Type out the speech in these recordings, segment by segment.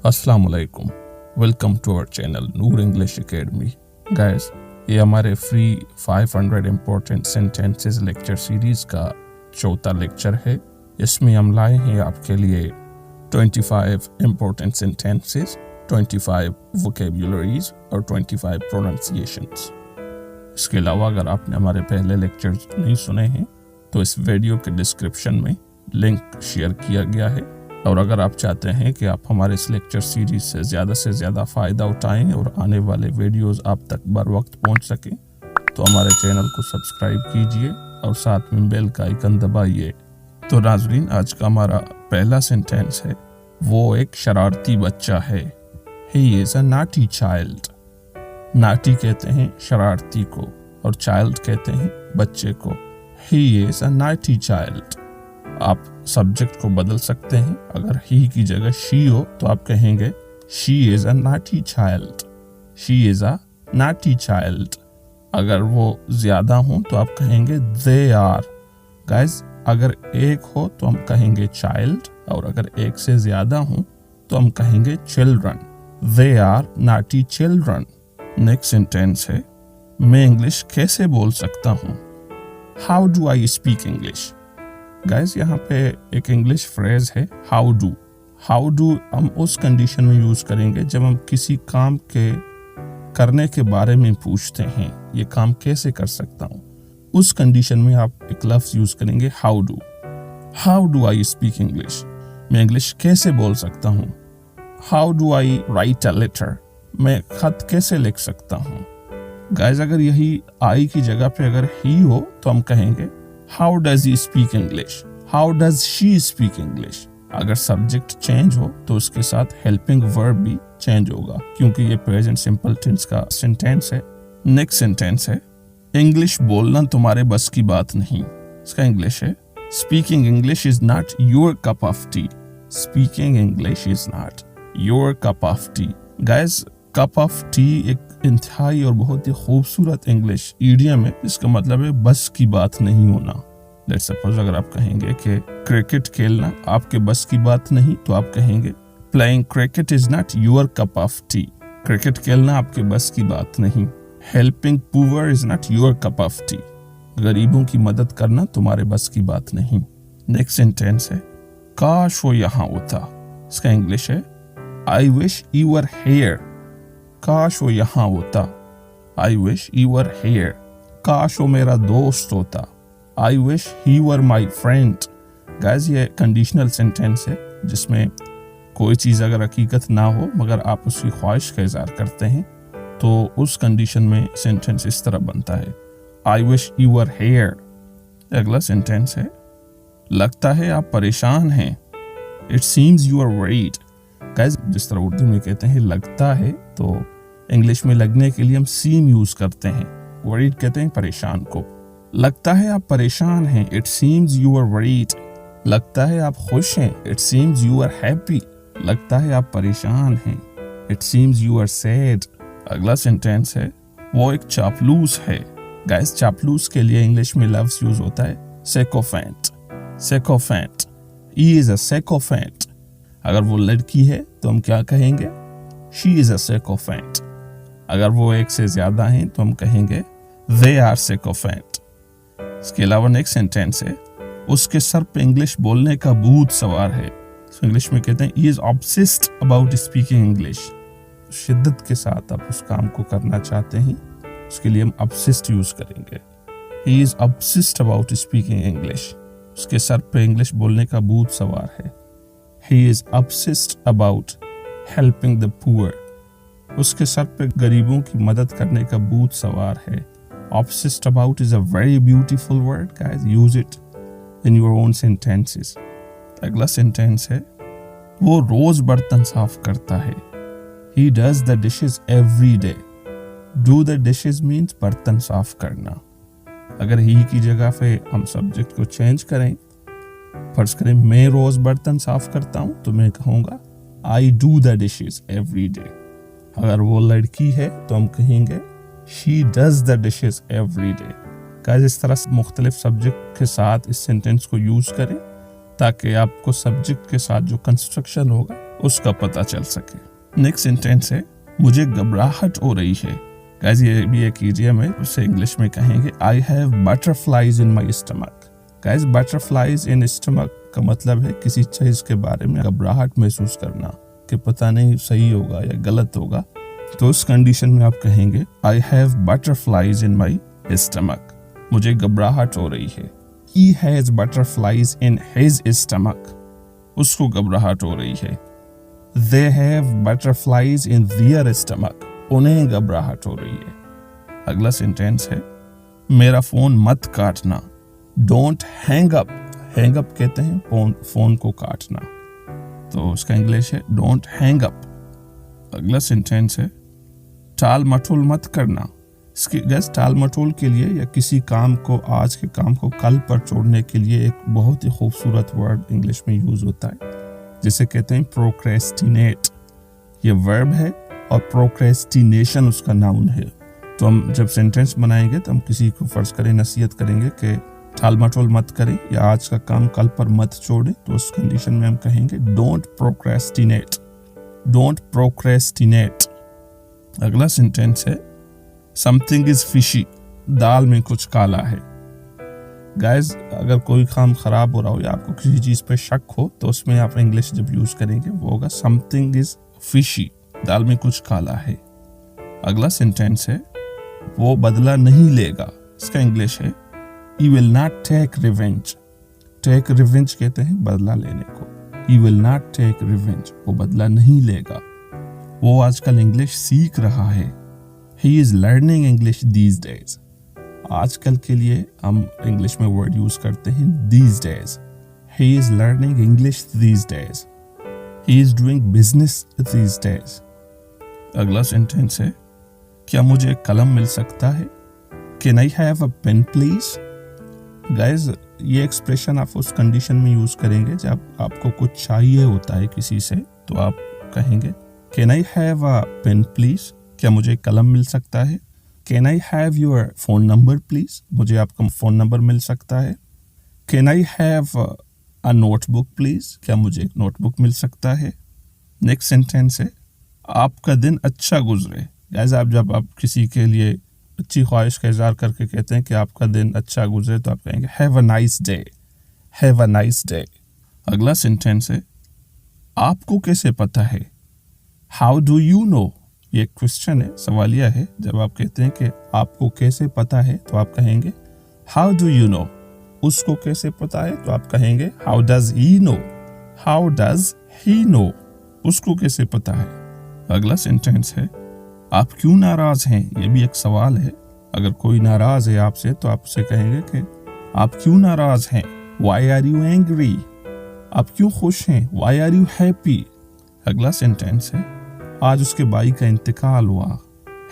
अस्सलाम वालेकुम, welcome to our channel Noor English academy. Guys, ये हमारे free 500 important sentences lecture series का चौथा लेक्चर है। इसमें हम लाए हैं आपके लिए 25 इम्पोर्टेंट सेंटेंसेस, 25 वोकेबुलरीज और 25 प्रोनाउंसिएशंस। इसके अलावा अगर आपने हमारे पहले लेक्चर्स नहीं सुने हैं तो इस वीडियो के डिस्क्रिप्शन में लिंक शेयर किया गया है, और अगर आप चाहते हैं कि आप हमारे इस लेक्चर सीरीज से ज़्यादा फ़ायदा उठाएं और आने वाले वीडियोस आप तक बर वक्त पहुंच सकें तो हमारे चैनल को सब्सक्राइब कीजिए और साथ में बेल का आइकन दबाइए। तो नाज़रीन, आज का हमारा पहला सेंटेंस है, वो एक शरारती बच्चा है। ही इज़ अ नाटी चाइल्ड। नाटी कहते हैं शरारती को और चाइल्ड कहते हैं बच्चे को। He is a naughty child. आप सब्जेक्ट को बदल सकते हैं। अगर ही की जगह शी हो तो आप कहेंगे she is a naughty child. She is a naughty child. अगर वो ज्यादा हो तो आप कहेंगे दे आर। गाइस, अगर एक हो तो हम कहेंगे चाइल्ड, और अगर एक से ज्यादा हो तो हम कहेंगे children. They are naughty children. Next sentence है, मैं इंग्लिश कैसे बोल सकता हूँ। How do I speak English. Guys, यहाँ पे एक इंग्लिश फ्रेज है हाउ डू। हाउ डू हम उस कंडीशन में यूज करेंगे जब हम किसी काम के करने के बारे में पूछते हैं, ये काम कैसे कर सकता हूँ। उस कंडीशन में आप एक लफ्ज यूज करेंगे how do. How do I speak English. मैं इंग्लिश कैसे बोल सकता हूँ। How do I write a letter. मैं खत कैसे लिख सकता हूँ। गाइस, अगर यही आई की जगह पे अगर ही हो तो हम कहेंगे How does he speak English? How does she speak English? अगर सब्जेक्ट चेंज हो तो उसके साथ हेल्पिंग वर्ब भी चेंज होगा, क्योंकि ये प्रेजेंट सिंपल टेंस का सेंटेंस है। नेक्स्ट सेंटेंस है, इंग्लिश बोलना तुम्हारे बस की बात नहीं। इसका इंग्लिश है, speaking English is not your cup of T. Speaking English is not your cup of T. Guys, cup of T एक इंतहाई और बहुत ही खूबसूरत इंग्लिश ईडियम है, इसका मतलब है बस की बात नहीं होना। लेट्स सपोज अगर आप कहेंगे कि क्रिकेट खेलना आपके बस की बात नहीं तो आप कहेंगे playing cricket is not your cup of T. Cricket खेलना आपके बस की बात नहीं। Helping poor is not your cup of T. गरीबों की मदद करना तुम्हारे बस की बात नहीं। नेक्स्ट सेंटेंस है, काश वो यहाँ होता। इसका इंग्लिश है, I wish you were here. काश वो यहाँ होता। आई विश यू वर हियर। काश वो मेरा दोस्त होता। I wish he were my friend. Guys, ये कंडीशनल सेंटेंस है जिसमें कोई चीज़ अगर हकीकत ना हो मगर आप उसकी ख्वाहिश का इज़हार करते हैं तो उस कंडीशन में सेंटेंस इस तरह बनता है, I wish you were here. अगला सेंटेंस है, लगता है आप परेशान हैं। It seems you are worried. Guys, जिस तरह उर्दू में कहते हैं लगता है, तो इंग्लिश में लगने के लिए हम सीम यूज करते हैं। वरीड कहते हैं परेशान को। लगता है आप परेशान हैं। It seems you are worried. लगता है आप खुश हैं। It seems you are happy. लगता है आप परेशान हैं। It seems you are sad. अगला सेंटेंस है, वो एक चापलूस है। गाइस, चापलूस के लिए इंग्लिश में लफ्ज यूज होता है सिकोफेंट। सिकोफेंट। He is a सिकोफेंट। अगर वो लड़की है तो हम क्या कहेंगे, शी इज अ सिकोफेंट। अगर वो एक से ज्यादा हैं तो हम कहेंगे दे आर सिकोफेंट। इसके अलावा नेक्स्ट सेंटेंस है, उसके सर पे इंग्लिश बोलने का भूत सवार है। इंग्लिश में कहते हैं he is obsessed about speaking English. शिद्दत के साथ आप उस काम को करना चाहते हैं, उसके लिए हम ऑब्सेस्ड यूज करेंगे। He is obsessed about speaking English. उसके सर पे इंग्लिश बोलने का भूत सवार है। He is obsessed about helping the poor. उसके सर पे गरीबों की मदद करने का भूत सवार है। Obsessed about is a very beautiful word, guys. Use it in your own sentences. अगला सेंटेंस है, वो रोज बर्तन साफ करता है। He does the dishes every day. Do the dishes means बर्तन साफ करना। अगर he की जगह पे हम सब्जेक्ट को चेंज करें, फर्ज करें मैं रोज बर्तन साफ करता हूं, तो मैं कहूंगा I do the dishes every day. अगर वो लड़की है तो हम कहेंगे she does the dishes every day. Guys, इस तरह से मुख्तलिफ सब्जेक्ट के साथ इस सेंटेंस को यूज करें ताकि आपको सब्जेक्ट के साथ जो कंस्ट्रक्शन होगा उसका पता चल सके। नेक्स्ट सेंटेंस है मुझे घबराहट हो रही है। गाइस ये भी एक इडियम है, उसे इंग्लिश में कहेंगे I have butterflies in my stomach. Guys butterflies in stomach का मतलब है किसी चीज के बारे में घबराहट महसूस करना कि पता नहीं सही होगा या गलत होगा, तो उस कंडीशन में आप कहेंगे I have butterflies in my stomach, मुझे घबराहट हो रही है। He has butterflies in his stomach, उसको घबराहट हो रही है। They have butterflies in their stomach, उन्हें घबराहट हो रही है। अगला सेंटेंस है मेरा फोन मत काटना। Don't hang up, hang up कहते हैं फोन को काटना, तो उसका इंग्लिश है डोंट हैंग अप। अगला सेंटेंस है टाल मटोल मत करना। इसके गैस टाल मटोल के लिए या किसी काम को, आज के काम को कल पर छोड़ने के लिए एक बहुत ही खूबसूरत वर्ड इंग्लिश में यूज होता है जिसे कहते हैं प्रोक्रेस्टिनेट। ये वर्ब है और प्रोक्रेस्टिनेशन उसका नाउन है। तो हम जब सेंटेंस बनाएंगे तो हम किसी को फर्ज करें नसीहत करेंगे कि टाल मटोल मत करें या आज का काम कल पर मत छोड़े, तो उस कंडीशन में हम कहेंगे डोंट प्रोक्रेस्टिनेट, डोंट प्रोक्रेस्टिनेट। अगला सेंटेंस है समथिंग इज फिशी, दाल में कुछ काला है। गाइस अगर कोई काम खराब हो रहा हो या आपको किसी चीज पे शक हो तो उसमें आप इंग्लिश जब यूज करेंगे वो होगा समथिंग इज फिशी, दाल में कुछ काला है। अगला सेंटेंस है वो बदला नहीं लेगा। इसका इंग्लिश है he will not take revenge, take revenge कहते हैं बदला लेने को। he will not take revenge, वो बदला नहीं लेगा। वो आजकल इंग्लिश सीख रहा है। he is learning English these days, आजकल के लिए हम इंग्लिश में वर्ड यूज करते हैं these days। he is learning English these days, he is doing business these days। अगला सेंटेंस है क्या मुझे कलम मिल सकता है। can I have a pen please। Guys ये एक्सप्रेशन आप उस कंडीशन में यूज करेंगे जब आपको कुछ चाहिए होता है किसी से, तो आप कहेंगे can I have a pen please, क्या मुझे कलम मिल सकता है। Can I have your phone number please, मुझे आपका फोन नंबर मिल सकता है। Can I have a notebook please, क्या मुझे एक नोटबुक मिल सकता है। नेक्स्ट सेंटेंस है आपका दिन अच्छा गुजरे। गाइज जब आप किसी के लिए अच्छी ख्वाहिश का इज़हार करके कहते हैं कि आपका दिन अच्छा गुजरे, तो आप कहेंगे have a nice day, have a nice day. अगला सेंटेंस है आपको कैसे पता है। हाउ डू यू नो, ये क्वेश्चन है, सवालिया है। जब आप कहते हैं कि आपको कैसे पता है तो आप कहेंगे हाउ डू यू नो। उसको कैसे पता है तो आप कहेंगे how does he know, how does he know, उसको कैसे पता है। अगला सेंटेंस है आप क्यों नाराज हैं। ये भी एक सवाल है। अगर कोई नाराज है आपसे तो आप उसे कहेंगे कि आप क्यों नाराज हैं। Why are you angry? आप क्यों खुश हैं। Why are you happy? अगला सेंटेंस है आज उसके भाई का इंतकाल हुआ।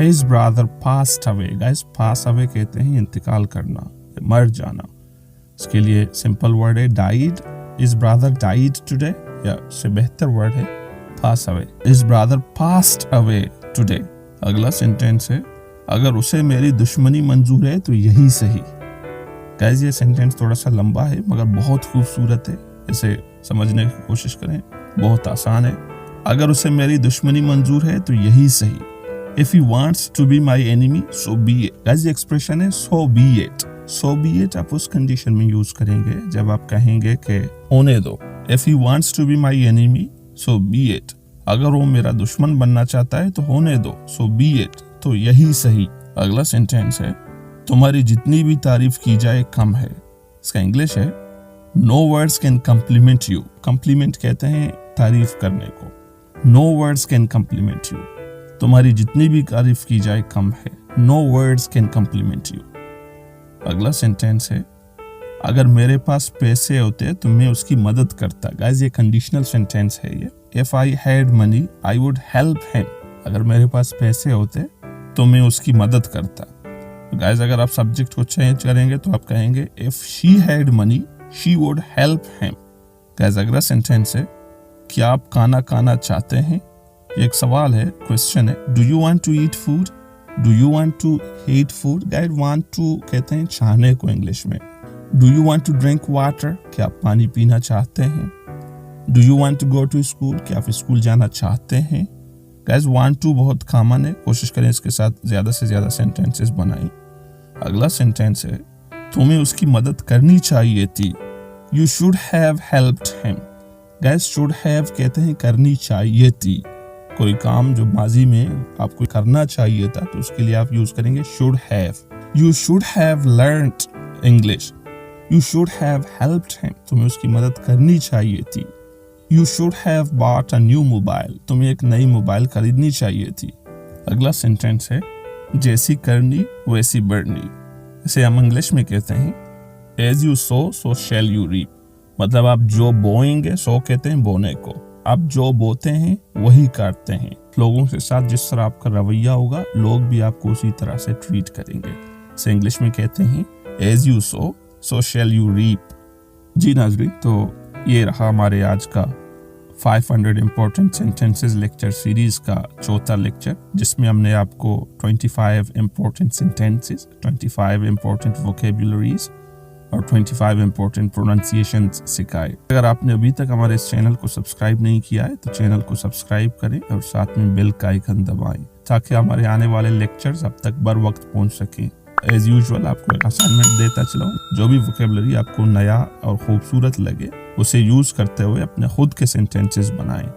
His brother passed away। Guys, pass away कहते हैं इंतकाल करना, मर जाना। इसके लिए सिंपल वर्ड है died। His brother died today, या उससे बेहतर वर्ड है pass away। His brother passed away today। अगला सेंटेंस है अगर उसे मेरी दुश्मनी मंजूर है तो यही सही। गाइस ये सेंटेंस थोड़ा सा लंबा है मगर बहुत खूबसूरत है, इसे समझने की कोशिश करें, बहुत आसान है। अगर उसे मेरी दुश्मनी मंजूर है तो यही सही। If he wants to be my enemy, so be it। Guys ये एक्सप्रेशन है so be it। so be it आप उस कंडीशन में यूज करेंगे जब आप कहेंगे कि होने दो। If he wants to be my enemy, so be it। अगर वो मेरा दुश्मन बनना चाहता है तो होने दो, सो बी इट, तो यही सही। अगला सेंटेंस है तुम्हारी जितनी भी तारीफ की जाए कम है। इसका इंग्लिश है no words can compliment you. Compliment कहते हैं तारीफ करने को। No words can compliment you, तुम्हारी जितनी भी तारीफ की जाए कम है। No words can compliment you. अगला सेंटेंस है अगर मेरे पास पैसे होते तो मैं उसकी मदद करता। गाइस ये कंडीशनल सेंटेंस है ये। If I had money, I would help him। अगर मेरे पास पैसे होते तो मैं उसकी मदद करता। गाइस अगर आप सब्जेक्ट को चेंज करेंगे तो आप कहेंगे If she had money, she would help him। Guys अगला सेंटेंस है क्या आप खाना खाना चाहते हैं। ये एक सवाल है, क्वेश्चन है। Do you want to eat food? Do you want to eat food? Guys want to कहते हैं चाहने को इंग्लिश में। Do you want to drink water? क्या आप पानी पीना चाहते हैं। Do you want to go to school, क्या आप स्कूल जाना चाहते हैं। गाइस वांट टू बहुत कॉमन है, कोशिश करें इसके साथ ज्यादा से ज्यादा सेंटेंसेस बनाएं। अगला सेंटेंस है तुम्हें उसकी मदद करनी चाहिए थी। You should have helped him. Guys should have कहते हैं करनी चाहिए थी, कोई काम जो माजी में आपको करना चाहिए था तो उसके लिए आप यूज करेंगे should have. You should have learned English. You should have helped him, तुम्हें उसकी मदद करनी चाहिए थी। You should have bought a new mobile, तुम्हें एक नई मोबाइल खरीदनी चाहिए थी। अगला सेंटेंस है जैसी करनी वैसी बढ़नी। इसे हम इंग्लिश में कहते हैं as you sow so shall you reap, मतलब आप जो बोएंगे, सो कहते हैं बोने को, आप जो बोते हैं वही काटते हैं। लोगों के साथ जिस तरह आपका रवैया होगा लोग भी आपको उसी तरह से ट्रीट करेंगे। इसे इंग्लिश में कहते हैं as you sow so shall you reap. जी नाज़रीन, तो ये रहा हमारे आज का 500 इम्पोर्टेंट सेंटेंसेस लेक्चर सीरीज का चौथा लेक्चर, जिसमें हमने आपको 25 इम्पोर्टेंट सेंटेंसेस, 25 इम्पोर्टेंट वोकेबुलरीज और 25 इम्पोर्टेंट प्रोनाउंसिएशंस सिखाए। अगर आपने अभी तक हमारे इस चैनल को सब्सक्राइब नहीं किया है तो चैनल को सब्सक्राइब करें और साथ में बेल का आइकन दबाएं ताकि हमारे आने वाले लेक्चर्स अब तक बर वक्त पहुंच सकें। एज यूजुअल आपको एक असाइनमेंट देता चलाऊं, जो भी वोकेबुलरी आपको नया और खूबसूरत लगे उसे यूज करते हुए अपने खुद के सेंटेंसेस बनाएं।